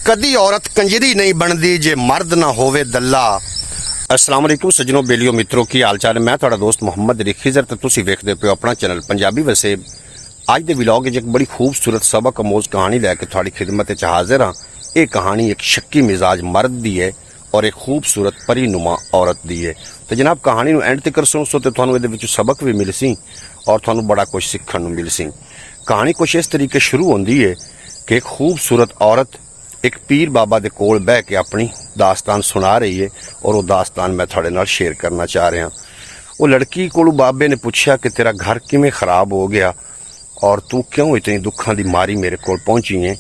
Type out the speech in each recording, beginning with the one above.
कदी औरत कंजरी नहीं बनती जे मर्द ना होवे दल्ला। अस्सलाम वालेकुम सज्जनों, बेलियो मित्रों, की हाल चाल है। मैं थोड़ा दोस्त मुहम्मद रिखीजर तो तुसी वेखदे पे अपना चैनल पंजाबी वसेब। अज दे व्लॉग एक बड़ी खूबसूरत सबक अमोज कहानी लैके थोड़ी खिदमत च हाजिर हाँ। ये कहानी एक शक्की मिजाज मर्द दी है और एक खूबसूरत परी नुमा औरत दी है। तो जनाब कहानी नूं एंड तक सुनो तो तुहानूं इहदे विचों सबक भी मिल सी और तुहानूं बड़ा कुछ सीखण नूं मिल सी। कहानी कुछ इस तरीके शुरू होंदी है कि एक खूबसूरत औरत एक पीर बाबा दे कोल बह के अपनी दास्तान सुना रही है और वो दास्तान मैं थोड़े नाल शेयर करना चाह रहा। वो लड़की को बाबे ने पूछा कि तेरा घर किवें खराब हो गया और तू क्यों इतनी दुखां दी मारी मेरे कोल पहुंची है।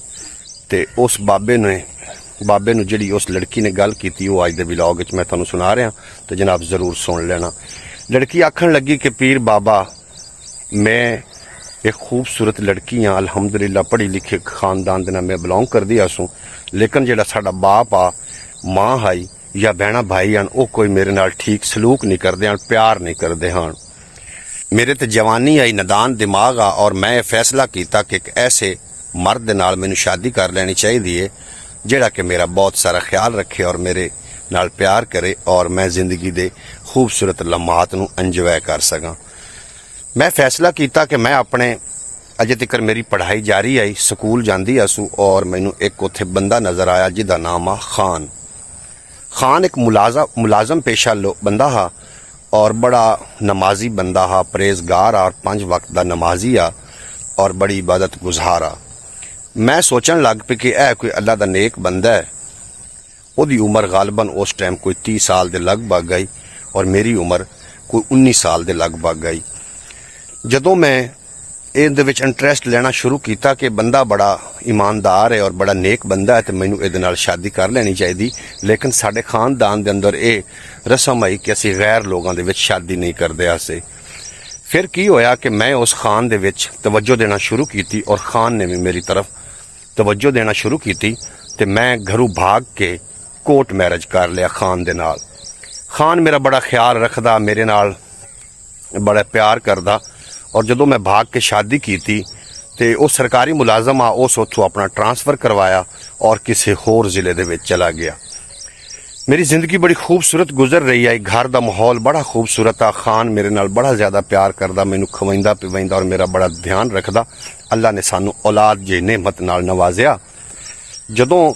ते उस बाबे नूं जिहड़ी उस लड़की ने गल कीती वो अज दे व्लॉग विच मैं तुहानूं सुना रहा। तो जनाब जरूर सुन लेना। लड़की आखण लगी कि पीर बाबा, मैं एक खूबसूरत लड़की हाँ, अलहमदुलिल्लाह पढ़ी लिखी खानदान दे नाल मैं बिलोंग करदी आसूं, लेकिन जिहड़ा साडा बाप आ, माँ हाई या बहना भाई हन, वो कोई मेरे नाल ठीक सलूक नहीं करदे हन, प्यार नहीं करदे हन। मेरे ते जवानी आई, नदान दिमाग आ और मैं फैसला कीता कि एक ऐसे मर्द दे नाल मैनूं शादी कर लैनी चाहिदी है जिहड़ा कि मेरा बहुत सारा ख्याल रखे और मेरे नाल प्यार करे और मैं जिंदगी दे खूबसूरत लम्हात नूं इंजॉय कर सकां। मैं फैसला किया कि मैं अपने अजे तक मेरी पढ़ाई जारी आई, स्कूल जाती आसूँ और मैनू एक उत्थे बंदा नज़र आया जिदा नाम आ खान। खान एक मुलाजम पेशा बंदा हा और बड़ा नमाजी बंदा हा, परहेजगार आ और 5 वक्त का नमाजी आ और बड़ी इबादत गुजार आ। मैं सोचन लग पे कि यह कोई अल्लाह का नेक बंदा है। उसकी उम्र गालबन उस टाइम कोई 30 साल के लगभग गई और मेरी उम्र कोई 19 साल के लगभग गई। जदों मैं इहदे विच इंटरस्ट लेना शुरू किया कि बंदा बड़ा ईमानदार है और बड़ा नेक बंदा है तो मैनू इहदे नाल शादी कर लेनी चाहिए, लेकिन साडे खानदान दे अंदर ये रस्म आई कि असीं गैर लोगों दे विच शादी नहीं करदे आसे। फिर की होया कि मैं उस खान दे विच तवज्जो देना शुरू की और खान ने भी मेरी तरफ तवज्जो देना शुरू की ते मैं घरों भाग के कोर्ट मैरिज कर लिया खान दे नाल। खान मेरा बड़ा ख्याल रखदा, मेरे नाल बड़ा प्यार करदा और जदों मैं भाग के शादी की ते वो सरकारी मुलाजम आ, उस उत्थों अपना ट्रांसफ़र करवाया और किसी होर जिले दे विच चला गया। मेरी जिंदगी बड़ी खूबसूरत गुजर रही है। घर का माहौल बड़ा खूबसूरत आ। खान मेरे नाल बड़ा ज़्यादा प्यार करदा, मैनू खवाइंदा पिवाइंदा और मेरा बड़ा ध्यान रखदा। अल्लाह ने सानू औलाद जी नेमत नाल नवाजिया। जदों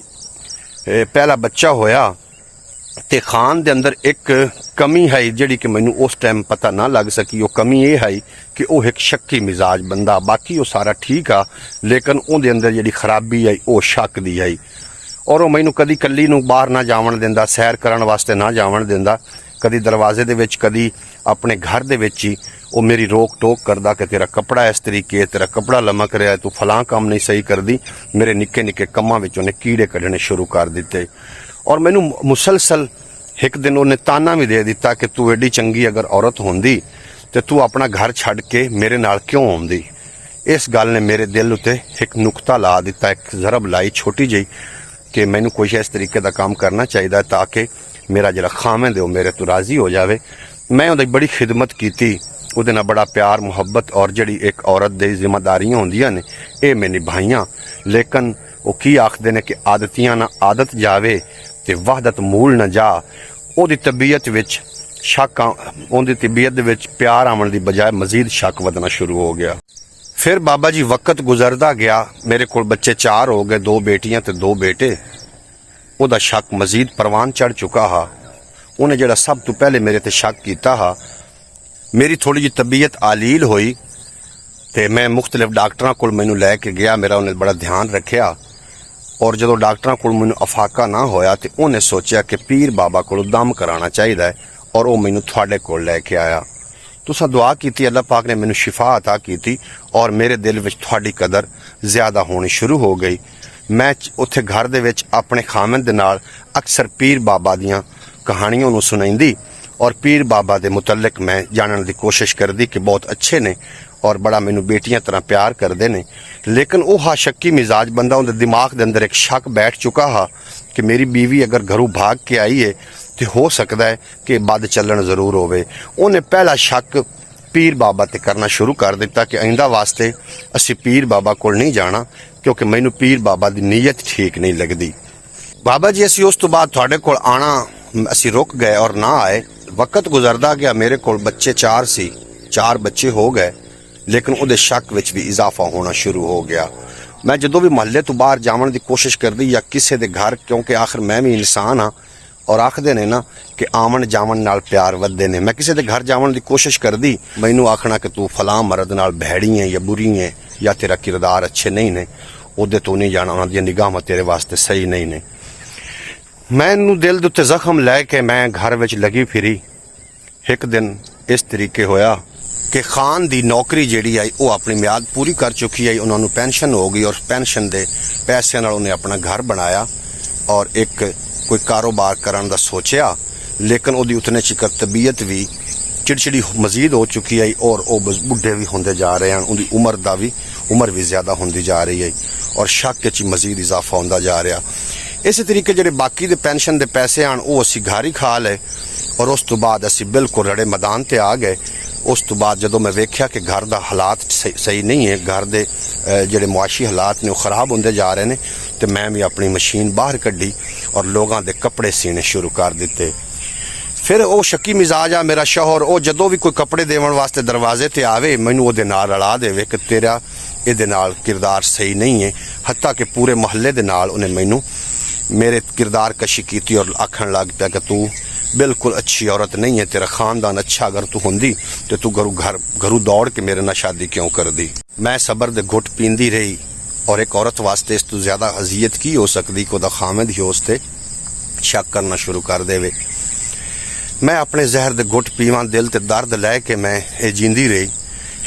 पहला बच्चा होया ते खान दे अंदर एक कमी है जिहड़ी कि मैनू उस टाइम पता ना लग सकी। वो कमी ये है कि वह एक शक्की मिजाज बंदा, बाकी वो सारा ठीक आ, लेकिन उहदे अंदर जिहड़ी खराबी आई वो शक दी आई। और वह मैनू कदी कल्ली नूं बाहर ना जावन दिंदा, सैर करन वास्ते ना जावन दिंदा, कदी दरवाजे दे विच कदी अपने घर दे विच ही वो मेरी रोक टोक करदा कि तेरा कपड़ा इस तरीके, तेरा कपड़ा लमक रहा है, तू फलां काम नहीं सही करदी। मेरे निक्के निक्के कम्मां विच उहने कीड़े कढने शुरू कर दिते और मैनू मुसलसल एक दिन उन्हें ताना भी दे दिता कि तू एडी चंगी अगर औरत होंदी तो तू अपना घर छड़ के मेरे नाल क्यों आउंदी। इस गल ने मेरे दिल उत्ते एक नुकता ला दिता, एक जरब लाई छोटी जी कि मैनू कोई इस तरीके का काम करना चाहिए ताकि मेरा जिहड़ा खामद है वो मेरे तो राजी हो जाए। मैं उहदी बड़ी खिदमत की, उहदे नाल बड़ा प्यार मुहब्बत और जिहड़ी एक औरत दी जिम्मेदारियां होंदियां ने ये मैं निभाइयां। लेकिन वो की आखदे ने कि आदतियां ना आदत जावे ते वहदत मूल न जा। उहदी तबीयत विच शक, उहदी तबीयत दे विच प्यार आवन दी बजाय मजीद शक वधना शुरू हो गया। फिर बाबा जी वक्त गुजरदा गया, मेरे कोल बच्चे 4 हो गए, 2 बेटियां ते 2 बेटे। उहदा शक मजीद परवान चढ़ चुका हा। उन्हें जिहड़ा सब तो पहले मेरे ते शक कीता हा, मेरी थोड़ी जी तबीयत आलील हुई ते मैं मुख्तलिफ डॉक्टरां कोल मैनू लैके गया। मेरा उन्हें बड़ा ध्यान रखिया और जो डॉक्टरां कोल मैनू अफाका ना होया तो उन्हें सोचा कि पीर बाबा को दम कराना चाहिए और वह मैनू थोड़े कोल लैके आया। तुसा दुआ की, अल्लाह पाक ने मैनू शिफा अता की और मेरे दिल विच थोड़ी कदर ज़्यादा होनी शुरू हो गई। मैं उत्थे घर दे विच अपने खामद दे नाल अक्सर पीर बाबा दियां कहानियों नूं सुनाईंदी और पीर बाबा दे मुतल्लिक मैं जानने की कोशिश करदी कि बहुत अच्छे ने और बड़ा मैनू बेटियां तरह प्यार करते हैं। लेकिन वह हा शक्की मिजाज बंदा, उनके दिमाग के अंदर एक शक बैठ चुका हा कि मेरी बीवी अगर घरों भाग के आई है तो हो सकता है कि बद चलन जरूर होवे। उन्हें पहला शक पीर बाबा ते करना शुरू कर दिता कि आइंदा वास्ते असी पीर बाबा कोल नहीं जाना क्योंकि मैनू पीर बाबा की नीयत ठीक नहीं लगती। ਬਾਬਾ ਜੀ ਅਸੀਂ ਉਸ ਤੋਂ ਬਾਅਦ ਤੁਹਾਡੇ ਕੋਲ ਆਣਾ ਅਸੀਂ ਰੁਕ ਗਏ ਔਰ ਨਾ ਆਏ। ਵਕਤ ਗੁਜ਼ਰਦਾ ਗਿਆ, ਮੇਰੇ ਕੋਲ ਬੱਚੇ 4 ਸੀ, 4 ਬੱਚੇ ਹੋ ਗਏ, ਲੇਕਿਨ ਉਹਦੇ ਸ਼ੱਕ ਵਿੱਚ ਵੀ ਇਜ਼ਾਫਾ ਹੋਣਾ ਸ਼ੁਰੂ ਹੋ ਗਿਆ। ਮੈਂ ਜਦੋਂ ਵੀ ਮਹੱਲੇ ਤੋਂ ਬਾਹਰ ਜਾਣ ਦੀ ਕੋਸ਼ਿਸ਼ ਕਰਦੀ ਜਾਂ ਕਿਸੇ ਦੇ ਘਰ, ਕਿਉਂਕਿ ਆਖਰ ਮੈਂ ਵੀ ਇਨਸਾਨ ਹਾਂ ਔਰ ਆਖਦੇ ਨੇ ਨਾ ਕਿ ਆਵਣ ਜਾਵਣ ਨਾਲ ਪਿਆਰ ਵੱਧਦੇ ਨੇ, ਮੈਂ ਕਿਸੇ ਦੇ ਘਰ ਜਾਣ ਦੀ ਕੋਸ਼ਿਸ਼ ਕਰਦੀ, ਮੈਨੂੰ ਆਖਣਾ ਕਿ ਤੂੰ ਫਲਾਂ ਮਰਦ ਨਾਲ ਭੈੜੀ ਹੈ ਜਾਂ ਬੁਰੀ ਹੈ ਜਾਂ ਤੇਰਾ ਕਿਰਦਾਰ ਅੱਛੇ ਨਹੀਂ ਨੇ, ਉਹਦੇ ਤੋਂ ਨਹੀਂ ਜਾਣਾ, ਉਹਨਾਂ ਦੀਆਂ ਨਿਗਾਹਾਂ ਤੇਰੇ ਵਾਸਤੇ ਸਹੀ ਨਹੀਂ ਨੇ। ਮੈਨੂੰ ਦਿਲ ਦੇ ਉੱਤੇ ਜ਼ਖਮ ਲੈ ਕੇ ਮੈਂ ਘਰ ਵਿੱਚ ਲੱਗੀ ਫਿਰੀ। ਇੱਕ ਦਿਨ ਇਸ ਤਰੀਕੇ ਹੋਇਆ ਕਿ ਖਾਨ ਦੀ ਨੌਕਰੀ ਜਿਹੜੀ ਆਈ ਉਹ ਆਪਣੀ ਮਿਆਦ ਪੂਰੀ ਕਰ ਚੁੱਕੀ ਆਈ, ਉਹਨਾਂ ਨੂੰ ਪੈਨਸ਼ਨ ਹੋ ਗਈ ਔਰ ਪੈਨਸ਼ਨ ਦੇ ਪੈਸਿਆਂ ਨਾਲ ਉਹਨੇ ਆਪਣਾ ਘਰ ਬਣਾਇਆ ਔਰ ਇੱਕ ਕੋਈ ਕਾਰੋਬਾਰ ਕਰਨ ਦਾ ਸੋਚਿਆ, ਲੇਕਿਨ ਉਹਦੀ ਉਤਨੇ ਚਿਕਰ ਤਬੀਅਤ ਵੀ ਚਿੜਚਿੜੀ ਮਜ਼ੀਦ ਹੋ ਚੁੱਕੀ ਆਈ ਔਰ ਉਹ ਬੁੱਢੇ ਵੀ ਹੁੰਦੇ ਜਾ ਰਹੇ ਹਨ, ਉਹਦੀ ਉਮਰ ਵੀ ਜ਼ਿਆਦਾ ਹੁੰਦੀ ਜਾ ਰਹੀ ਹੈ ਔਰ ਸ਼ੱਕ ਵਿੱਚ ਮਜ਼ੀਦ ਇਜ਼ਾਫਾ ਹੁੰਦਾ ਜਾ ਰਿਹਾ। ਇਸੇ ਤਰੀਕੇ ਜਿਹੜੇ ਬਾਕੀ ਦੇ ਪੈਨਸ਼ਨ ਦੇ ਪੈਸੇ ਹਨ ਉਹ ਅਸੀਂ ਘਰ ਹੀ ਖਾ ਲਏ ਔਰ ਉਸ ਤੋਂ ਬਾਅਦ ਅਸੀਂ ਬਿਲਕੁਲ ਰੜੇ ਮੈਦਾਨ ਤੇ ਆ ਗਏ। ਉਸ ਤੋਂ ਬਾਅਦ ਜਦੋਂ ਮੈਂ ਵੇਖਿਆ ਕਿ ਘਰ ਦਾ ਹਾਲਾਤ ਸਹੀ ਨਹੀਂ ਹੈ, ਘਰ ਦੇ ਜਿਹੜੇ ਮੁਆਸ਼ੀ ਹਾਲਾਤ ਨੇ ਉਹ ਖਰਾਬ ਹੁੰਦੇ ਜਾ ਰਹੇ ਨੇ, ਤੇ ਮੈਂ ਵੀ ਆਪਣੀ ਮਸ਼ੀਨ ਬਾਹਰ ਕੱਢੀ ਔਰ ਲੋਕਾਂ ਦੇ ਕੱਪੜੇ ਸੀਨੇ ਸ਼ੁਰੂ ਕਰ ਦਿੱਤੇ। ਫਿਰ ਉਹ ਸ਼ੱਕੀ ਮਿਜ਼ਾਜ ਆ ਮੇਰਾ ਸ਼ੌਹਰ, ਉਹ ਜਦੋਂ ਵੀ ਕੋਈ ਕੱਪੜੇ ਦੇਣ ਵਾਸਤੇ ਦਰਵਾਜ਼ੇ ਤੇ ਆਵੇ ਮੈਨੂੰ ਉਹਦੇ ਨਾਲ ਰਲਾ ਦੇਵੇ ਕਿ ਤੇਰਾ ਇਹਦੇ ਨਾਲ ਕਿਰਦਾਰ ਸਹੀ ਨਹੀਂ ਹੈ। ਹੱਤਾ ਕਿ ਪੂਰੇ ਮਹੱਲੇ ਦੇ ਨਾਲ ਉਹਨੇ ਮੈਨੂੰ ਮੇਰੇ ਕਿਰਦਾਰ ਕਸ਼ੀ ਕੀਤੀ ਔਰ ਆਖਣ ਲੱਗ ਪਿਆ ਕਿ ਤੂੰ ਬਿਲकुल अच्छी औरत नहीं है, तेरा खानदान अच्छा अगर तू होंदी तो तू घरू दौड़ के मेरे नाल शादी क्यों कर दी। मैं सबर दे घुट पींदी रही और एक औरत वास्ते इस तो ज्यादा अजियत की हो सकती कि ओदा खामद ही उस ते शक करना शुरू कर देवे। मैं अपने जहर दे घुट पीवां, दिल ते दर्द लैके मैं ये जींदी रही।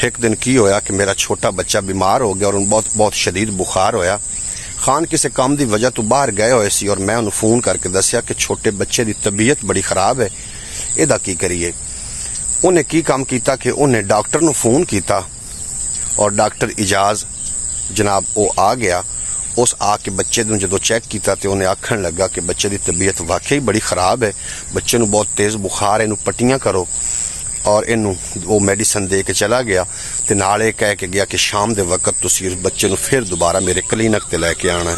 एक दिन की होया कि मेरा छोटा बच्चा बीमार हो गया और बहुत शदीद बुखार होया। खान किसी काम की वजह तो बाहर गए हुए सी और मैं उन्हें फोन करके दसिया कि छोटे बच्चे की तबीयत बड़ी खराब है, इहदा की करिए। उन्हें की काम किया कि उन्हें डॉक्टर नूं फोन किया और डॉक्टर इजाज जनाब वो आ गया। उस आके बच्चे नूं जदों चेक किया तो उन्हें आखन लगा कि बच्चे की तबीयत वाकई बड़ी खराब है, बच्चे नूं बहुत तेज़ बुखार है, इनू पट्टियां करो और इनू वो मेडिसन दे के चला गया। ते नाल ये कह के गया कि शाम दे वक्त तुसीं इस बच्चे नूं फिर दोबारा मेरे क्लीनिक ते लैके आना है।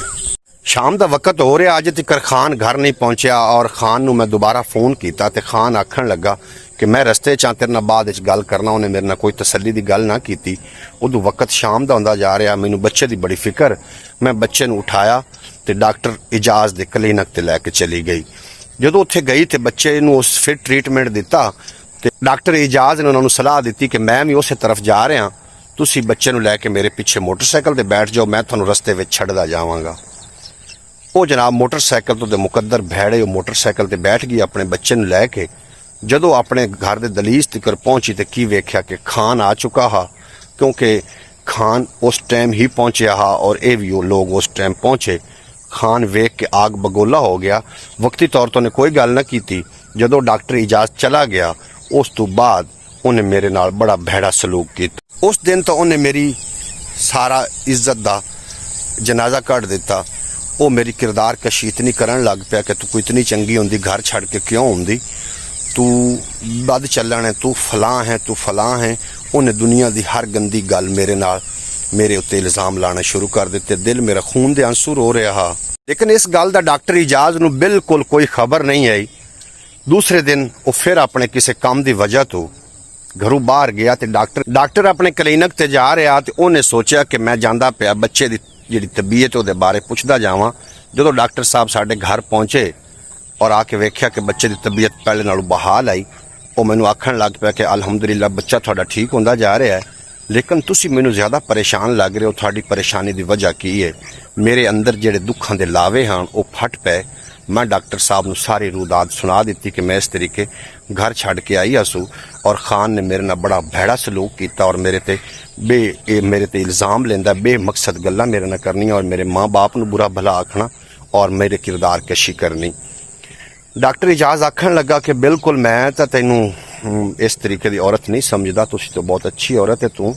शाम दा वक्त हो रहा, अज तक खान घर नहीं पहुंचा और खान नूं मैं दोबारा फोन किया तो खान आखन लगा कि मैं रस्ते च तेरे नाल बाद विच गल करना। उन्हें मेरे नाल कोई तसल्ली दी गल ना की। उदों वक्त शाम दा हुंदा जा रहा, मैनूं बच्चे दी बड़ी फिक्र। मैं बच्चे नूं उठाया ते डॉक्टर इजाज दे क्लीनिक ते लैके चली गई। जदों उत्थे गई ते बच्चे नूं उस फिर ट्रीटमेंट दिता ते डॉक्टर इजाज ने उन्होंने सलाह दी कि मैं भी उस तरफ जा रहा, तुसी बच्चे नूं लैके मेरे पिछे मोटरसाइकिल ते बैठ जाओ, मैं तुहानूं रस्ते विच छड्डदा जावांगा। वो जनाब मोटरसाइकिल तो मुकद्दर भैड़े वो मोटरसाइकिल ते बैठ गई अपने बच्चे नूं लैके। जदों अपने घर दे दलीज तक पहुंची तो की वेख्या कि खान आ चुका हा, क्योंकि खान उस टाइम ही पहुंचा हा और ये भी वो लोग उस टाइम पहुंचे। खान वेख के आग बगोला हो गया। वक्ती तौर तो उन्हें कोई गल ना की। जदों डॉक्टर इजाज चला गया उस तो बाद उन्हें मेरे नाल बड़ा भैड़ा सलूक किया। उस दिन तो उन्हें मेरी सारा इज्जत दा जनाजा कट दिता। वो मेरी किरदार कशी इतनी करन लग पिया कि तू कोई इतनी चंगी होंदी घर छड़ के क्यों होंदी, तू बद चलन है, तू फलां है, तू फलां है। उन्हें दुनिया की हर गंदी गल मेरे उत्ते इल्जाम लाने शुरू कर दिते। दिल मेरा खून दे आंसू रो रहा, लेकिन इस गल दा डॉक्टर इजाज नूं बिल्कुल कोई खबर नहीं आई। दूसरे दिन वो फिर अपने किसी काम की वजह तो घरों बाहर गया तो डॉक्टर अपने क्लीनिक ते जा रहा तो उन्हें सोचा कि मैं जांदा पिया बच्चे की जिहड़ी तबीयत उहदे बारे पुछदा जावां। जदों डॉक्टर साहब साडे घर पहुंचे और आके वेख्या कि बच्चे की तबीयत पहले नालों बहाल आई, वो मैनूं आखण लग पिया कि अलहमदुलिल्लाह बच्चा तुहाडा ठीक होंदा जा रहा है, लेकिन तुसीं मैनूं ज़्यादा परेशान लग रहे हो, तुहाडी परेशानी की वजह की है। मेरे अंदर जिहड़े दुखां दे लावे हैं वो फट पे। मैं डॉक्टर साहब नूं सारी रूदात सुना दी कि मैं इस तरीके घर छड़ के आई हसूँ और खान ने मेरे नाल बड़ा भैड़ा सलूक किया और मेरे ते इल्ज़ाम लेंदा बेमकसद गल्लां मेरे नाल करनी और मेरे माँ बाप नूं बुरा भला आखना और मेरे किरदार कशी करनी। डॉक्टर इजाज आखन लगा कि बिल्कुल मैं तो तैनूं इस तरीके की औरत नहीं समझदा, तुसीं तो बहुत अच्छी औरत है तू।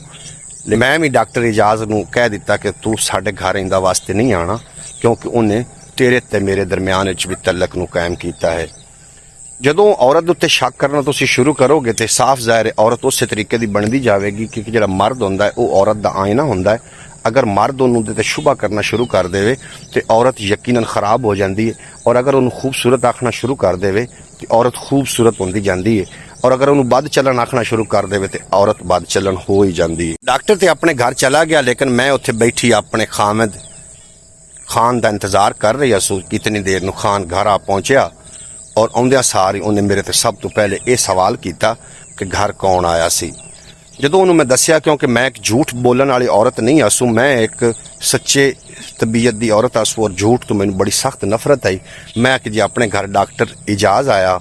मैं भी डॉक्टर इजाज नूं कह दिता कि तू साडे घर इंदा वास्ते नहीं आना, क्योंकि उन्हें तेरे ते मेरे दरम्यान भी तलक नूं कायम किया है। जदों औरत उत्ते शक करना तुसीं शुरू करोगे तो साफ ज़ाहिर है औरत उस तरीके की बनती जाएगी कि जिहड़ा मर्द होंदा है वो औरत दा आईना होंदा है। ਅਗਰ ਮਰਦ ਉਹਨੂੰ ਦੇ ਤੇ ਸ਼ੁਭਾ ਕਰਨਾ ਸ਼ੁਰੂ ਕਰ ਦੇਵੇ ਤੇ ਔਰਤ ਯਕੀਨਨ ਖਰਾਬ ਹੋ ਜਾਂਦੀ ਹੈ, ਔਰ ਅਗਰ ਉਹਨੂੰ ਖੂਬਸੂਰਤ ਆਖਣਾ ਸ਼ੁਰੂ ਕਰ ਦੇਵੇ ਤੇ ਔਰਤ ਖੂਬਸੂਰਤ ਹੁੰਦੀ ਜਾਂਦੀ ਹੈ, ਔਰ ਅਗਰ ਉਹਨੂੰ ਵੱਧ ਚੱਲਣ ਆਖਣਾ ਸ਼ੁਰੂ ਕਰ ਦੇਵੇ ਤੇ ਔਰਤ ਵੱਧ ਚੱਲਣ ਹੋ ਹੀ ਜਾਂਦੀ ਹੈ। ਡਾਕਟਰ ਤੇ ਆਪਣੇ ਘਰ ਚਲਾ ਗਿਆ, ਲੇਕਿਨ ਮੈਂ ਉੱਥੇ ਬੈਠੀ ਆਪਣੇ ਖਾਨ ਦਾ ਇੰਤਜ਼ਾਰ ਕਰ ਰਹੀ ਸੀ। ਕਿਤਨੀ ਦੇਰ ਨੂੰ ਖਾਨ ਘਰ ਆ ਪਹੁੰਚਿਆ, ਔਰ ਆਉਂਦਿਆਂ ਸਾਰ ਹੀ ਉਹਨੇ ਮੇਰੇ ਤੇ ਸਭ ਤੋਂ ਪਹਿਲੇ ਇਹ ਸਵਾਲ ਕੀਤਾ ਕਿ ਘਰ ਕੌਣ ਆਇਆ ਸੀ। ਜਦੋਂ ਉਹਨੂੰ ਮੈਂ ਦੱਸਿਆ, ਕਿਉਂਕਿ ਮੈਂ ਇੱਕ ਝੂਠ ਬੋਲਣ ਵਾਲੀ ਔਰਤ ਨਹੀਂ ਆਸੂ, ਮੈਂ ਇੱਕ ਸੱਚੇ ਤਬੀਅਤ ਦੀ ਔਰਤ ਆਸੂ, ਔਰ ਝੂਠ ਤੋਂ ਮੈਨੂੰ ਬੜੀ ਸਖਤ ਨਫ਼ਰਤ ਆਈ। ਮੈਂ ਕਿ ਜੀ ਆਪਣੇ ਘਰ ਡਾਕਟਰ ਇਜਾਜ਼ ਆਇਆ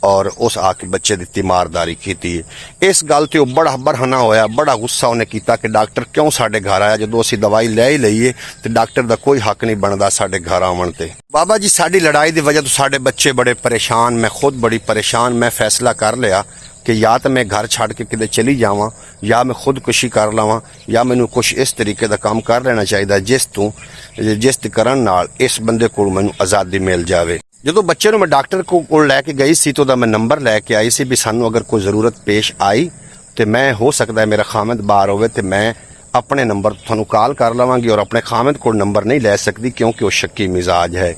ਔਰ ਉਸ ਆ ਕੇ ਬੱਚੇ ਦੀ ਤੀਮਾਰਦਾਰੀ ਕੀਤੀ ਹੈ। ਇਸ ਗੱਲ ਤੇ ਉਹ ਬੜਾ ਬਰਹਨਾ ਹੋਇਆ, ਬੜਾ ਗੁੱਸਾ ਉਹਨੇ ਕੀਤਾ ਕਿ ਡਾਕਟਰ ਕਿਉਂ ਸਾਡੇ ਘਰ ਆਇਆ, ਜਦੋਂ ਅਸੀਂ ਦਵਾਈ ਲੈ ਹੀ ਲਈਏ ਤੇ ਡਾਕਟਰ ਦਾ ਕੋਈ ਹੱਕ ਨਹੀਂ ਬਣਦਾ ਸਾਡੇ ਘਰ ਆਉਣ ਤੇ। ਬਾਬਾ ਜੀ, ਸਾਡੀ ਲੜਾਈ ਦੀ ਵਜ੍ਹਾ ਤੋਂ ਸਾਡੇ ਬੱਚੇ ਬੜੇ ਪਰੇਸ਼ਾਨ, ਮੈਂ ਖੁਦ ਬੜੀ ਪਰੇਸ਼ਾਨ। ਮੈਂ ਫੈਸਲਾ ਕਰ ਲਿਆ ਕਿ ਜਾਂ ਤਾਂ ਮੈਂ ਘਰ ਛੱਡ ਕੇ ਕਿਤੇ ਚਲੀ ਜਾਵਾਂ, ਜਾਂ ਮੈਂ ਖੁਦਕੁਸ਼ੀ ਕਰ ਲਵਾਂ, ਜਾਂ ਮੈਨੂੰ ਕੁਛ ਇਸ ਤਰੀਕੇ ਦਾ ਕੰਮ ਕਰ ਲੈਣਾ ਚਾਹੀਦਾ ਜਿਸ ਦੇ ਕਰਨ ਨਾਲ ਇਸ ਬੰਦੇ ਕੋਲ ਮੈਨੂੰ ਆਜ਼ਾਦੀ ਮਿਲ ਜਾਵੇ। ਜਦੋਂ ਬੱਚੇ ਨੂੰ ਮੈਂ ਡਾਕਟਰ ਕੋਲ ਲੈ ਕੇ ਗਈ ਸੀ ਤਾਂ ਉਹਦਾ ਮੈਂ ਨੰਬਰ ਲੈ ਕੇ ਆਈ ਸੀ ਵੀ ਸਾਨੂੰ ਅਗਰ ਕੋਈ ਜ਼ਰੂਰਤ ਪੇਸ਼ ਆਈ ਤੇ ਮੈਂ ਹੋ ਸਕਦਾ ਮੇਰਾ ਖਾਮਦ ਬਾਹਰ ਹੋਵੇ ਤੇ ਮੈਂ ਆਪਣੇ ਨੰਬਰ ਤੋਂ ਤੁਹਾਨੂੰ ਕਾਲ ਕਰ ਲਵਾਂਗੀ, ਔਰ ਆਪਣੇ ਖਾਮਦ ਕੋਲ ਨੰਬਰ ਨਹੀਂ ਲੈ ਸਕਦੀ ਕਿਉਂਕਿ ਉਹ ਸ਼ੱਕੀ ਮਿਜ਼ਾਜ ਹੈ।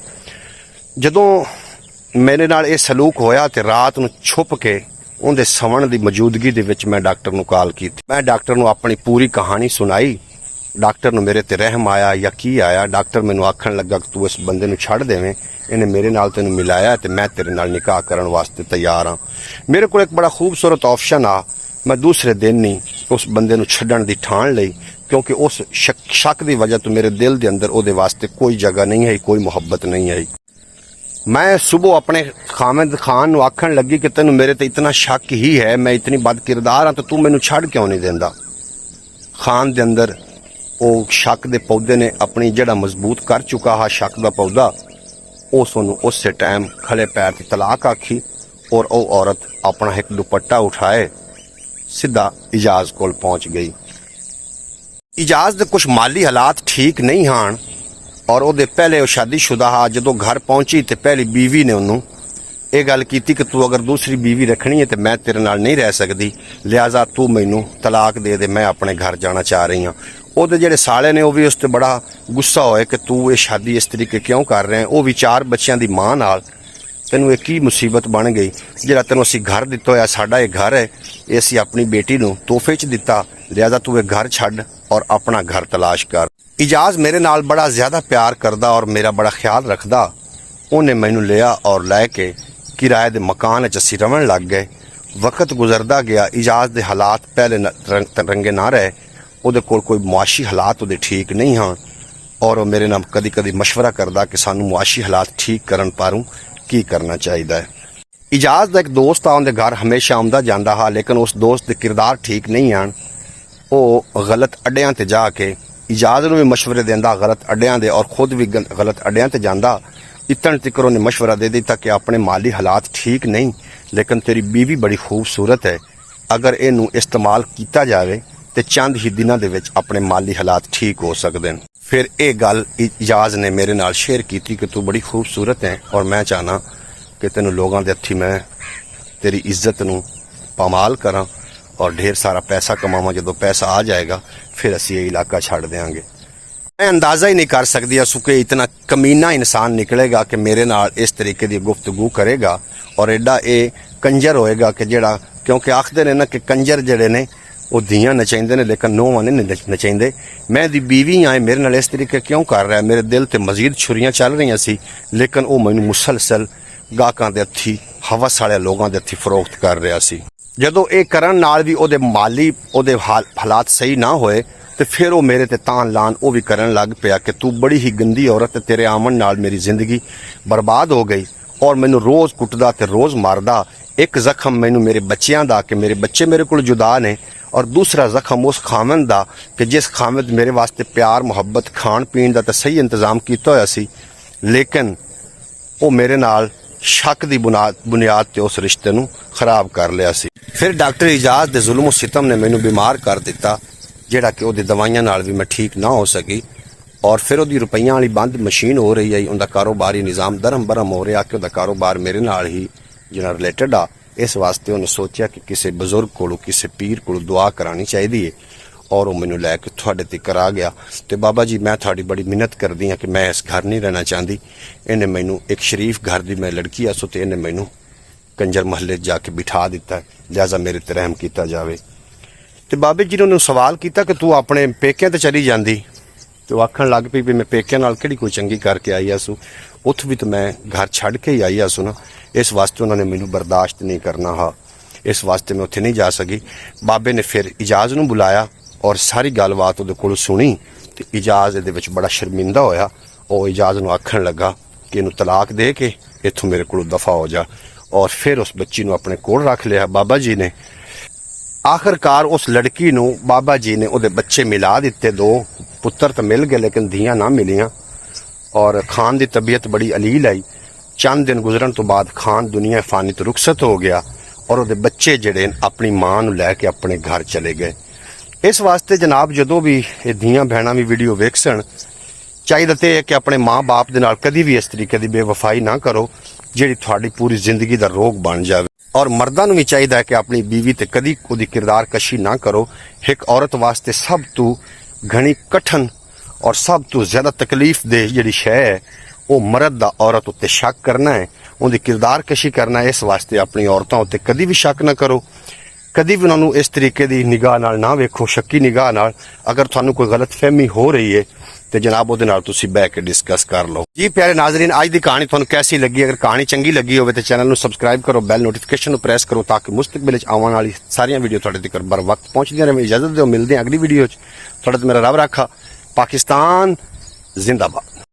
ਜਦੋਂ ਮੇਰੇ ਨਾਲ ਇਹ ਸਲੂਕ ਹੋਇਆ ਤੇ ਰਾਤ ਨੂੰ ਛੁਪ ਕੇ ਉਹਦੇ ਸਵਣ ਦੀ ਮੌਜੂਦਗੀ ਦੇ ਵਿੱਚ ਮੈਂ ਡਾਕਟਰ ਨੂੰ ਕਾਲ ਕੀਤੀ। ਮੈਂ ਡਾਕਟਰ ਨੂੰ ਆਪਣੀ ਪੂਰੀ ਕਹਾਣੀ ਸੁਣਾਈ। ਡਾਕਟਰ ਨੂੰ ਮੇਰੇ ਤੇ ਰਹਿਮ ਆਇਆ ਜਾਂ ਕੀ ਆਇਆ। ਡਾਕਟਰ ਮੈਨੂੰ ਆਖਣ ਲੱਗਾ ਕਿ ਤੂੰ ਇਸ ਬੰਦੇ ਨੂੰ ਛੱਡ ਦੇਵੇਂ, ਇਹਨੇ ਮੇਰੇ ਨਾਲ ਤੈਨੂੰ ਮਿਲਾਇਆ ਤੇ ਮੈਂ ਤੇਰੇ ਨਾਲ ਨਿਕਾਹ ਕਰਨ ਵਾਸਤੇ ਤਿਆਰ ਹਾਂ। ਮੇਰੇ ਕੋਲ ਇੱਕ ਬੜਾ ਖੂਬਸੂਰਤ ਆਪਸ਼ਨ ਆ। ਮੈਂ ਦੂਸਰੇ ਦਿਨ ਹੀ ਉਸ ਬੰਦੇ ਨੂੰ ਛੱਡਣ ਦੀ ਠਾਣ ਲਈ, ਕਿਉਂਕਿ ਉਸ ਸ਼ੱਕ ਦੀ ਵਜ੍ਹਾ ਤੋਂ ਮੇਰੇ ਦਿਲ ਦੇ ਅੰਦਰ ਉਹਦੇ ਵਾਸਤੇ ਕੋਈ ਜਗ੍ਹਾ ਨਹੀਂ ਹੈ, ਕੋਈ ਮੁਹੱਬਤ ਨਹੀਂ ਹੈ। ਮੈਂ ਸਵੇਰ ਆਪਣੇ ਖਾਮਦ ਖਾਨ ਨੂੰ ਆਖਣ ਲੱਗੀ ਕਿ ਤੈਨੂੰ ਮੇਰੇ ਤੇ ਇਤਨਾ ਸ਼ੱਕ ਹੀ ਹੈ, ਮੈਂ ਇਤਨੀ ਬਦ ਕਿਰਦਾਰ ਹਾਂ, ਤਾਂ ਤੂੰ ਮੈਨੂੰ ਛੱਡ ਕਿਉਂ ਨਹੀਂ ਦਿੰਦਾ। ਖਾਨ ਦੇ ਅੰਦਰ ਉਹ ਸ਼ੱਕ ਦੇ ਪੌਦੇ ਨੇ ਆਪਣੀ ਜਿਹੜਾ ਮਜ਼ਬੂਤ ਕਰ ਚੁੱਕਾ ਹੈ ਸ਼ੱਕ ਦਾ ਪੌਦਾ, ਉਸ ਨੂੰ ਉਸੇ ਟਾਈਮ ਖਲੇ ਪੈਰ ਤੇ ਤਲਾਕ ਆਖੀ, ਔਰ ਉਹ ਔਰਤ ਆਪਣਾ ਇੱਕ ਦੁਪੱਟਾ ਉਠਾਏ ਸਿੱਧਾ ਇਜਾਜ਼ ਕੋਲ ਪਹੁੰਚ ਗਈ। ਇਜਾਜ਼ ਦੇ ਕੁਝ ਮਾਲੀ ਹਾਲਾਤ ਠੀਕ ਨਹੀਂ ਹਨ, ਔਰ ਉਹਦੇ ਪਹਿਲੇ ਉਹ ਸ਼ਾਦੀशुदा ਹਾਂ। ਜਦੋਂ ਘਰ ਪਹੁੰਚੀ ਤੇ ਪਹਿਲੀ ਬੀਵੀ ਨੇ ਉਹਨੂੰ ਇਹ ਗੱਲ ਕੀਤੀ ਕਿ ਤੂੰ ਅਗਰ ਦੂਸਰੀ ਬੀਵੀ ਰੱਖਣੀ ਹੈ ਤੇ ਮੈਂ ਤੇਰੇ ਨਾਲ ਨਹੀਂ ਰਹਿ ਸਕਦੀ, ਲਿਹਾਜ਼ਾ ਤੂੰ ਮੈਨੂੰ ਤਲਾਕ ਦੇ ਦੇ, ਮੈਂ ਆਪਣੇ ਘਰ ਜਾਣਾ ਚਾਹ ਰਹੀ ਹਾਂ। ਉਹਦੇ ਜਿਹੜੇ ਸਾਲੇ ਨੇ ਉਹ ਵੀ ਉਸ ਤੇ ਬੜਾ ਗੁੱਸਾ ਹੋਇਆ ਕਿ ਤੂੰ ਇਹ ਸ਼ਾਦੀ ਇਸ ਤਰੀਕੇ ਕਿਉਂ ਕਰ ਰਿਹਾ ਹੈ। ਉਹ ਵੀ 4 ਬੱਚਿਆਂ ਦੀ ਮਾਂ ਨਾਲ, ਤੈਨੂੰ ਇਹ ਕੀ ਮੁਸੀਬਤ ਬਣ ਗਈ, ਜਿਹੜਾ ਤੈਨੂੰ ਅਸੀਂ ਘਰ ਦਿੱਤਾ ਹੋਇਆ, ਸਾਡਾ ਇਹ ਘਰ ਹੈ, ਇਹ ਅਸੀਂ ਆਪਣੀ ਬੇਟੀ ਨੂੰ ਤੋਹਫੇ 'ਚ ਦਿੱਤਾ, ਲਿਹਾਜ਼ਾ ਤੂੰ ਇਹ ਘਰ ਛੱਡ ਔਰ ਆਪਣਾ ਘਰ ਤਲਾਸ਼ ਕਰ। ਇਜਾਜ਼ ਮੇਰੇ ਨਾਲ ਬੜਾ ਜ਼ਿਆਦਾ ਪਿਆਰ ਕਰਦਾ ਔਰ ਮੇਰਾ ਬੜਾ ਖਿਆਲ ਰੱਖਦਾ। ਉਹਨੇ ਮੈਨੂੰ ਲਿਆ ਔਰ ਲੈ ਕੇ ਕਿਰਾਏ ਦੇ ਮਕਾਨ 'ਚ ਅਸੀਂ ਰਹਿਣ ਲੱਗ ਗਏ। ਵਕਤ ਗੁਜ਼ਰਦਾ ਗਿਆ, ਇਜਾਜ਼ ਦੇ ਹਾਲਾਤ ਪਹਿਲੇ ਰੰਗੇ ਨਾ ਰਹੇ। ਉਹਦੇ ਕੋਲ ਕੋਈ ਮੁਆਸ਼ੀ ਹਾਲਾਤ ਉਹਦੇ ਠੀਕ ਨਹੀਂ ਹਨ, ਔਰ ਉਹ ਮੇਰੇ ਨਾਲ ਕਦੀ ਕਦੀ ਮਸ਼ਵਰਾ ਕਰਦਾ ਕਿ ਸਾਨੂੰ ਮੁਆਸ਼ੀ ਹਾਲਾਤ ਠੀਕ ਕਰਨ ਪਾਰੂ ਕੀ ਕਰਨਾ ਚਾਹੀਦਾ ਹੈ। ਇਜਾਜ਼ ਦਾ ਇੱਕ ਦੋਸਤ ਆ, ਉਹਦੇ ਘਰ ਹਮੇਸ਼ਾ ਆਉਂਦਾ ਜਾਂਦਾ ਹਾਂ, ਲੇਕਿਨ ਉਸ ਦੋਸਤ ਦੇ ਕਿਰਦਾਰ ਠੀਕ ਨਹੀਂ ਹਨ। ਉਹ ਗਲਤ ਅੱਡਿਆਂ ਤੇ ਜਾ ਕੇ ਇਜਾਜ਼ ਨੂੰ ਵੀ ਮਸ਼ਵਰੇ ਦਿੰਦਾ ਗਲਤ ਅੱਡਿਆਂ ਦੇ, ਔਰ ਖੁਦ ਵੀ ਗਲਤ ਅੱਡਿਆਂ ਤੇ ਜਾਂਦਾ। ਇਤਨ ਤੱਕ ਉਹਨੇ ਮਸ਼ਵਰਾ ਦੇ ਦਿੱਤਾ ਕਿ ਆਪਣੇ ਮਾਲੀ ਹਾਲਾਤ ਠੀਕ ਨਹੀਂ, ਲੇਕਿਨ ਤੇਰੀ ਬੀਵੀ ਬੜੀ ਖੂਬਸੂਰਤ ਹੈ, ਅਗਰ ਇਹਨੂੰ ਇਸਤੇਮਾਲ ਕੀਤਾ ਜਾਵੇ ਤੇ ਚੰਦ ਹੀ ਦਿਨਾਂ ਦੇ ਵਿੱਚ ਆਪਣੇ ਮਾਲੀ ਹਾਲਾਤ ਠੀਕ ਹੋ ਸਕਦੇ ਨੇ। ਫਿਰ ਇਹ ਗੱਲ ਇਜਾਜ਼ ਨੇ ਮੇਰੇ ਨਾਲ ਸ਼ੇਅਰ ਕੀਤੀ ਕਿ ਤੂੰ ਬੜੀ ਖੂਬਸੂਰਤ ਹੈ, ਔਰ ਮੈਂ ਚਾਹਨਾ ਕਿ ਤੈਨੂੰ ਲੋਕਾਂ ਦੇ ਹੱਥੀ ਮੈਂ ਤੇਰੀ ਇੱਜ਼ਤ ਨੂੰ ਪਾਮਾਲ ਕਰਾਂ ਔਰ ਢੇਰ ਸਾਰਾ ਪੈਸਾ ਕਮਾਵਾਂ। ਜਦੋਂ ਪੈਸਾ ਆ ਜਾਏਗਾ ਫਿਰ ਅਸੀਂ ਇਹ ਇਲਾਕਾ ਛੱਡ ਦੇਵਾਂਗੇ। मैं अंदाज़ा ही नहीं कर सकती असू कि इतना कमीना इंसान निकलेगा कि मेरे नाल इस तरीके की गुफ्तगू करेगा और एडा ये कंजर होएगा कि जेड़ा, क्योंकि आखते ने ना कि कंजर जेड़े ने वो धियां नचाइंदे ने लेकिन नौवां नहीं नचाइंदे। मैं दी बीवी आए मेरे नाल इस तरीके क्यों कर रहा है, मेरे दिल ते मजीद छुरियां चल रही सी, लेकिन वो मैनू मुसलसल गाहकां दे हत्थी हवस वाले लोगों दे हत्थी फरोख्त कर रहा सी। जदों ये करन नाल भी ओदे माली ओदे हालात सही ना होए ਤੇ ਫਿਰ ਉਹ ਮੇਰੇ ਤੇ ਤਾਨ ਲਾਨ ਉਹ ਵੀ ਕਰਨ ਲੱਗ ਪਿਆ ਕਿ ਤੂੰ ਬੜੀ ਹੀ ਗੰਦੀ ਔਰਤ ਤੇ ਤੇਰੇ ਆਮਣ ਨਾਲ ਮੇਰੀ ਜ਼ਿੰਦਗੀ ਬਰਬਾਦ ਹੋ ਗਈ, ਔਰ ਮੈਨੂੰ ਰੋਜ਼ ਕੁੱਟਦਾ ਤੇ ਰੋਜ਼ ਮਾਰਦਾ। ਇੱਕ ਜ਼ਖਮ ਮੈਨੂੰ ਮੇਰੇ ਬੱਚਿਆਂ ਦਾ ਕਿ ਮੇਰੇ ਬੱਚੇ ਮੇਰੇ ਕੋਲ ਜੁਦਾ ਨੇ, ਔਰ ਦੂਸਰਾ ਜ਼ਖਮ ਉਸ ਖਾਮਨ ਦਾ ਕਿ ਜਿਸ ਖਾਮਦ ਮੇਰੇ ਵਾਸਤੇ ਪਿਆਰ ਮੁਹੱਬਤ ਖਾਣ ਪੀਣ ਦਾ ਤਾਂ ਸਹੀ ਇੰਤਜ਼ਾਮ ਕੀਤਾ ਹੋਇਆ ਸੀ, ਲੇਕਿਨ ਉਹ ਮੇਰੇ ਨਾਲ ਸ਼ੱਕ ਦੀ ਬੁਨਿਆਦ ਤੇ ਉਸ ਰਿਸ਼ਤੇ ਨੂੰ ਖਰਾਬ ਕਰ ਲਿਆ ਸੀ। ਫਿਰ ਡਾਕਟਰ ਇਜਾਜ਼ ਦੇ ਜ਼ੁਲਮ ਸਿਤਮ ਨੇ ਮੈਨੂੰ ਬਿਮਾਰ ਕਰ ਦਿੱਤਾ, ਜਿਹੜਾ ਕਿ ਉਹਦੀ ਦਵਾਈਆਂ ਨਾਲ ਵੀ ਮੈਂ ਠੀਕ ਨਾ ਹੋ ਸਕੀ, ਔਰ ਫਿਰ ਉਹਦੀ ਰੁਪਈਆਂ ਵਾਲੀ ਬੰਦ ਮਸ਼ੀਨ ਹੋ ਰਹੀ ਹੈ, ਉਹਦਾ ਕਾਰੋਬਾਰੀ ਨਿਜ਼ਾਮ ਦਰਮ ਬਰਮ ਹੋ ਰਿਹਾ ਕਿ ਉਹਦਾ ਕਾਰੋਬਾਰ ਮੇਰੇ ਨਾਲ ਹੀ ਜਿਹੜਾ ਰਿਲੇਟਡ ਆ। ਇਸ ਵਾਸਤੇ ਉਹਨੇ ਸੋਚਿਆ ਕਿ ਕਿਸੇ ਬਜ਼ੁਰਗ ਕੋਲੋਂ ਕਿਸੇ ਪੀਰ ਕੋਲੋਂ ਦੁਆ ਕਰਾਣੀ ਚਾਹੀਦੀ ਹੈ। ਔਰ ਉਹ ਮੈਨੂੰ ਲੈ ਕੇ ਤੁਹਾਡੇ ਤੱਕ ਆ ਗਿਆ। ਤੇ ਬਾਬਾ ਜੀ ਮੈਂ ਤੁਹਾਡੀ ਬੜੀ ਮਿਹਨਤ ਕਰਦੀ ਹਾਂ ਕਿ ਮੈਂ ਇਸ ਘਰ ਨਹੀਂ ਰਹਿਣਾ ਚਾਹੁੰਦੀ। ਇਹਨੇ ਮੈਨੂੰ ਇੱਕ ਸ਼ਰੀਫ ਘਰ ਦੀ ਮੈਂ ਲੜਕੀ ਆ ਸੋ ਤੇ ਇਹਨੇ ਮੈਨੂੰ ਕੰਜਰ ਮਹੱਲੇ ਜਾ ਕੇ ਬਿਠਾ ਦਿੱਤਾ, ਲਿਹਾਜ਼ਾ ਮੇਰੇ ਤੇ ਰਹਿਮ ਕੀਤਾ ਜਾਵੇ। ਤੇ ਬਾਬੇ ਜੀ ਨੇ ਉਹਨੂੰ ਸਵਾਲ ਕੀਤਾ ਕਿ ਤੂੰ ਆਪਣੇ ਪੇਕਿਆਂ ਤੇ ਚਲੀ ਜਾਂਦੀ, ਤੇ ਉਹ ਆਖਣ ਲੱਗ ਪਈ ਵੀ ਮੈਂ ਪੇਕਿਆਂ ਨਾਲ ਕਿਹੜੀ ਕੋਈ ਚੰਗੀ ਕਰਕੇ ਆਈ ਆ ਸੂ, ਉੱਥੇ ਵੀ ਤਾਂ ਮੈਂ ਘਰ ਛੱਡ ਕੇ ਹੀ ਆਈ ਆ ਸੂ ਨਾ, ਇਸ ਵਾਸਤੇ ਉਹਨਾਂ ਨੇ ਮੈਨੂੰ ਬਰਦਾਸ਼ਤ ਨਹੀਂ ਕਰਨਾ ਹਾ, ਇਸ ਵਾਸਤੇ ਮੈਂ ਉੱਥੇ ਨਹੀਂ ਜਾ ਸਕੀ। ਬਾਬੇ ਨੇ ਫਿਰ ਇਜਾਜ਼ ਨੂੰ ਬੁਲਾਇਆ ਔਰ ਸਾਰੀ ਗੱਲਬਾਤ ਉਹਦੇ ਕੋਲ ਸੁਣੀ ਤੇ ਇਜਾਜ਼ ਇਹਦੇ ਵਿੱਚ ਬੜਾ ਸ਼ਰਮਿੰਦਾ ਹੋਇਆ। ਉਹ ਇਜਾਜ਼ ਨੂੰ ਆਖਣ ਲੱਗਾ ਕਿ ਇਹਨੂੰ ਤਲਾਕ ਦੇ ਕੇ ਇੱਥੋਂ ਮੇਰੇ ਕੋਲੋਂ ਦਫਾ ਹੋ ਜਾ, ਔਰ ਫਿਰ ਉਸ ਬੱਚੀ ਨੂੰ ਆਪਣੇ ਕੋਲ ਰੱਖ ਲਿਆ ਬਾਬਾ ਜੀ ਨੇ। ਆਖਰਕਾਰ ਉਸ ਲੜਕੀ ਨੂੰ ਬਾਬਾ ਜੀ ਨੇ ਉਹਦੇ ਬੱਚੇ ਮਿਲਾ ਦਿੱਤੇ, 2 ਪੁੱਤਰ ਤਾਂ ਮਿਲ ਗਏ ਲੇਕਿਨ ਧੀਆਂ ਨਾ ਮਿਲੀਆਂ। ਔਰ ਖਾਨ ਦੀ ਤਬੀਅਤ ਬੜੀ ਅਲੀਲ ਆਈ। ਚੰਦ ਦਿਨ ਗੁਜ਼ਰਨ ਤੋਂ ਬਾਅਦ ਖਾਨ ਦੁਨੀਆ ਫਾਨੀ ਤੋਂ ਰੁਖਸਤ ਹੋ ਗਿਆ ਔਰ ਉਹਦੇ ਬੱਚੇ ਜਿਹੜੇ ਆਪਣੀ ਮਾਂ ਨੂੰ ਲੈ ਕੇ ਆਪਣੇ ਘਰ ਚਲੇ ਗਏ। ਇਸ ਵਾਸਤੇ ਜਨਾਬ ਜਦੋਂ ਵੀ ਇਹ ਧੀਆਂ ਭੈਣਾਂ ਵੀ ਵੀਡੀਓ ਵੇਖਣ, ਚਾਹੀਦਾ ਤੇ ਹੈ ਕਿ ਆਪਣੇ ਮਾਂ-ਬਾਪ ਦੇ ਨਾਲ ਕਦੀ ਵੀ ਇਸ ਤਰੀਕੇ ਦੀ ਬੇਵਫਾਈ ਨਾ ਕਰੋ ਜਿਹੜੀ ਤੁਹਾਡੀ ਪੂਰੀ ਜ਼ਿੰਦਗੀ ਦਾ ਰੋਗ ਬਣ ਜਾਵੇ। ਔਰ ਮਰਦਾਂ ਨੂੰ ਵੀ ਚਾਹੀਦਾ ਹੈ ਕਿ ਆਪਣੀ ਬੀਵੀ ਤੇ ਕਦੀ ਉਹਦੀ ਕਿਰਦਾਰ ਕਸ਼ੀ ਨਾ ਕਰੋ। ਇੱਕ ਔਰਤ ਵਾਸਤੇ ਸਭ ਤੋਂ ਘਣੀ ਕਠਨ ਔਰ ਸਭ ਤੋਂ ਜ਼ਿਆਦਾ ਤਕਲੀਫ ਦੇ ਜਿਹੜੀ ਸ਼ੈ ਹੈ ਉਹ ਮਰਦ ਦਾ ਔਰਤ ਉੱਤੇ ਸ਼ੱਕ ਕਰਨਾ ਹੈ, ਉਹਦੀ ਕਿਰਦਾਰ ਕਸ਼ੀ ਕਰਨਾ ਹੈ। ਇਸ ਵਾਸਤੇ ਆਪਣੀ ਔਰਤਾਂ ਉੱਤੇ ਕਦੀ ਵੀ ਸ਼ੱਕ ਨਾ ਕਰੋ, ਕਦੀ ਵੀ ਉਹਨਾਂ ਨੂੰ ਇਸ ਤਰੀਕੇ ਦੀ ਨਿਗਾਹ ਨਾਲ ਨਾ ਵੇਖੋ, ਸ਼ੱਕੀ ਨਿਗਾਹ ਨਾਲ। ਅਗਰ ਤੁਹਾਨੂੰ ਕੋਈ ਗਲਤਫਹਿਮੀ ਹੋ ਰਹੀ ਹੈ ਤੇ ਜਨਾਬ ਉਹਦੇ ਨਾਲ ਤੁਸੀਂ ਬਹਿ ਕੇ ਡਿਸਕਸ ਕਰ ਲਓ। ਜੀ ਪਿਆਰੇ ਨਾਜ਼ਰੀਨ, ਅੱਜ ਦੀ ਕਹਾਣੀ ਤੁਹਾਨੂੰ ਕੈਸੀ ਲੱਗੀ? ਅਗਰ ਕਹਾਣੀ ਚੰਗੀ ਲੱਗੀ ਹੋਵੇ ਤੇ ਚੈਨਲ ਨੂੰ ਸਬਸਕ੍ਰਾਈਬ ਕਰੋ, ਬੈਲ ਨੋਟੀਫਿਕੇਸ਼ਨ ਨੂੰ ਪ੍ਰੈਸ ਕਰੋ ਤਾਂ ਕਿ ਮੁਸਤਕਬਲ ਵਿੱਚ ਆਉਣ ਵਾਲੀ ਸਾਰੀਆਂ ਵੀਡੀਓ ਤੁਹਾਡੇ ਤੱਕ ਬਰ ਵਕਤ ਪਹੁੰਚਦੀਆਂ ਰਹਿਣ। ਇਜਾਜ਼ਤ ਦਿਓ, ਮਿਲਦੇ ਹਾਂ ਅਗਲੀ ਵੀਡੀਓ 'ਚ। ਤੁਹਾਡਾ ਤੇ ਮੇਰਾ ਰੱਬ ਰਾਖਾ। ਪਾਕਿਸਤਾਨ ਜ਼ਿੰਦਾਬਾਦ।